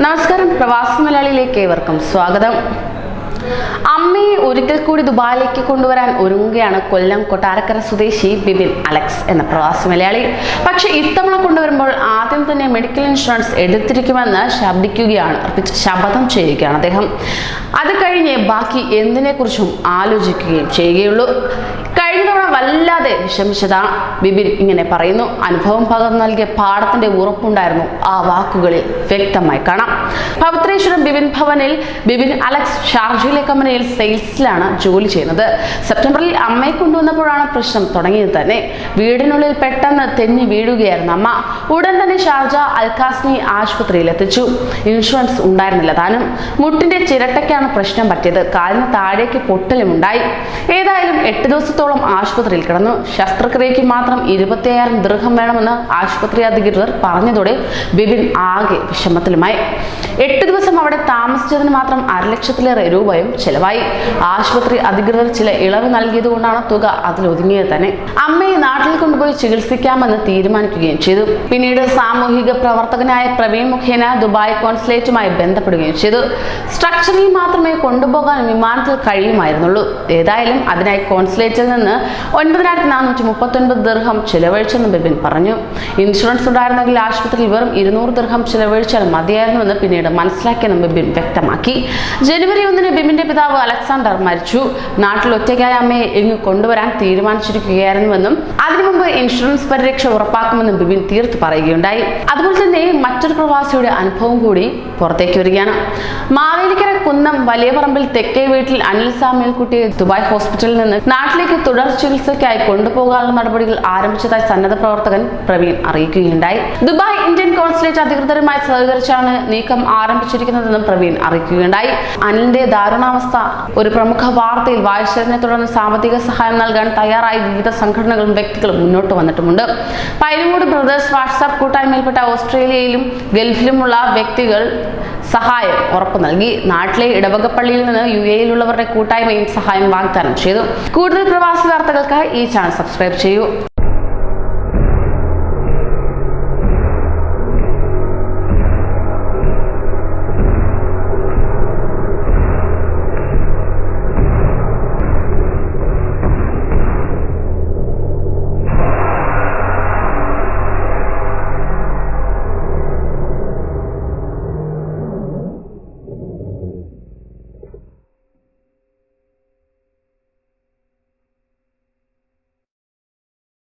നമസ്കാരം, പ്രവാസി മലയാളിയിലേക്ക് ഏവർക്കും സ്വാഗതം. അമ്മയെ ഒരിക്കൽ കൂടി ദുബായിലേക്ക് കൊണ്ടുവരാൻ ഒരുങ്ങുകയാണ് കൊല്ലം കൊട്ടാരക്കര സ്വദേശി ബിബിൻ അലക്സ് എന്ന പ്രവാസി മലയാളി. പക്ഷെ ഇത്തവണ കൊണ്ടുവരുമ്പോൾ ആദ്യം തന്നെ മെഡിക്കൽ ഇൻഷുറൻസ് എടുത്തിരിക്കുമെന്ന് ശപഥം ചെയ്യുകയാണ് അദ്ദേഹം. അത് കഴിഞ്ഞ് ബാക്കി എന്തിനെക്കുറിച്ചും ആലോചിക്കുകയും ചെയ്യുകയുള്ളൂ. കഴിഞ്ഞ തവണ വല്ലാതെ വിഷമിച്ചതാണ് ബിബിൻ. ഇങ്ങനെ പറയുന്നു. അനുഭവം പകർന്നു നൽകിയ പാഠത്തിന്റെ ഉറപ്പുണ്ടായിരുന്നു ആ വാക്കുകളിൽ വ്യക്തമായി കാണാം. പവിത്രേശ്വരം ബിബിൻ ഭവനിൽ ബിബിൻ അലക്സ് ഷാർജയിലെ കമ്പനിയിൽ സെയിൽസിലാണ് ജോലി ചെയ്യുന്നത്. സെപ്റ്റംബറിൽ അമ്മയെ കൊണ്ടുവന്നപ്പോഴാണ് പ്രശ്നം തുടങ്ങിയത് തന്നെ. വീടിനുള്ളിൽ പെട്ടെന്ന് തെന്നി വീഴുകയായിരുന്നു അമ്മ. ഉടൻ തന്നെ ഷാർജ അൽകാസ്മി ആശുപത്രിയിൽ എത്തിച്ചു. ഇൻഷുറൻസ് ഉണ്ടായിരുന്നില്ല താനും. മുട്ടിന്റെ ചിരട്ടയ്ക്കാണ് പ്രശ്നം പറ്റിയത്. കാലിന് താഴേക്ക് പൊട്ടലും ഉണ്ടായി. ഏതായാലും 8 ദിവസത്തോളം ആശുപത്രിയിൽ കിടന്നു. ശസ്ത്രക്രിയയ്ക്ക് മാത്രം 25,000 ദിർഹം വേണമെന്ന് ആശുപത്രി അധികൃതർ പറഞ്ഞതോടെ ബിബിൻ ആകെ വിഷമത്തിലുമായി. 8 ദിവസം അവിടെ താമസിച്ചതിന് മാത്രം 1.5 ലക്ഷത്തിലേറെ രൂപയും ചെലവായി. ആശുപത്രി അധികൃതർ ചില ഇളവ് നൽകിയതുകൊണ്ടാണ് തുക അതിലൊതുങ്ങിയത് തന്നെ. അമ്മയെ നാട്ടിൽ കൊണ്ടുപോയി ചികിത്സിക്കാമെന്ന് തീരുമാനിക്കുകയും ചെയ്തു. പിന്നീട് സാമൂഹിക പ്രവർത്തകനായ പ്രവീൺ മുഖേന ദുബായ് കോൺസുലേറ്റുമായി ബന്ധപ്പെടുകയും ചെയ്തു. സ്ട്രക്ചറിൽ മാത്രമേ കൊണ്ടുപോകാൻ വിമാനത്തിൽ കഴിയുമായിരുന്നുള്ളൂ. ഏതായാലും അതിനായി കോൺസുലേറ്റിൽ നിന്ന് 9,439 ദിർഹം ചെലവഴിച്ചെന്ന് ബിബിൻ പറഞ്ഞു. ഇൻഷുറൻസ് ഉണ്ടായിരുന്നെങ്കിൽ ആശുപത്രിയിൽ വെറും 200 ദിർഹം ചെലവഴിച്ചാൽ മതിയായിരുന്നുവെന്ന് പിന്നീട് മനസ്സിലാക്കിയെന്നും ബിബിൻ വ്യക്തമാക്കി. ജനുവരി 1 ബിബിന്റെ പിതാവ് അലക്സാണ്ടർ മരിച്ചു. നാട്ടിൽ ഒറ്റയ്ക്കായ അമ്മയെ ഇങ്ങ് കൊണ്ടുവരാൻ തീരുമാനിച്ചിരിക്കുകയായിരുന്നുവെന്നും അതിനു മുമ്പ് ഇൻഷുറൻസ് പരിരക്ഷ ഉറപ്പാക്കുമെന്നും ബിബിൻ തീർത്ത് പറയുകയുണ്ടായി. അതുപോലെ തന്നെ മറ്റൊരു പ്രവാസിയുടെ അനുഭവം കൂടി പുറത്തേക്ക് വരികയാണ്. മാവേലിക്കര കുന്നം വലിയപറമ്പിൽ തെക്കേ വീട്ടിൽ അനിൽ സാമുവേൽക്കുട്ടിയെ ദുബായ് ഹോസ്പിറ്റലിൽ നിന്ന് നാട്ടിലേക്ക് തുടർ ചികിത്സയ്ക്കായി കൊണ്ടുപോകാനുള്ള നടപടികൾ ആരംഭിച്ചതായി സന്നദ്ധ പ്രവർത്തകൻ പ്രവീൺ അറിയിക്കുകയുണ്ടായി. ദുബായ് ഇന്ത്യൻ കോൺസുലേറ്റ് അധികൃതരുമായി സഹകരിച്ചാണ് നീക്കം ആരംഭിച്ചിരിക്കുന്നതെന്നും പ്രവീൺ അറിയിക്കുകയുണ്ടായി. അനിലിന്റെ ദാരുണാവസ്ഥ ഒരു പ്രമുഖ വാർത്തയിൽ വായിച്ചതിനെ തുടർന്ന് സാമ്പത്തിക സഹായം നൽകാൻ തയ്യാറായി വിവിധ സംഘടനകളും വ്യക്തികളും മുന്നോട്ട് വന്നിട്ടുമുണ്ട്. പൈനമൂട് ബ്രദേഴ്സ് വാട്സാപ്പ് കൂട്ടായ്മയിൽപ്പെട്ട ഓസ്ട്രേലിയയിലും ഗൾഫിലുമുള്ള വ്യക്തികൾ സഹായം ഉറപ്പു നൽകി. നാട്ടിലെ ഇടവകപ്പള്ളിയിൽ നിന്ന് UAE-യിലുള്ളവരുടെ കൂട്ടായ്മയും സഹായം വാഗ്ദാനം ചെയ്തു. കൂടുതൽ പ്രവാസി വാർത്തകൾക്കായി ഈ ചാനൽ സബ്സ്ക്രൈബ് ചെയ്യൂ.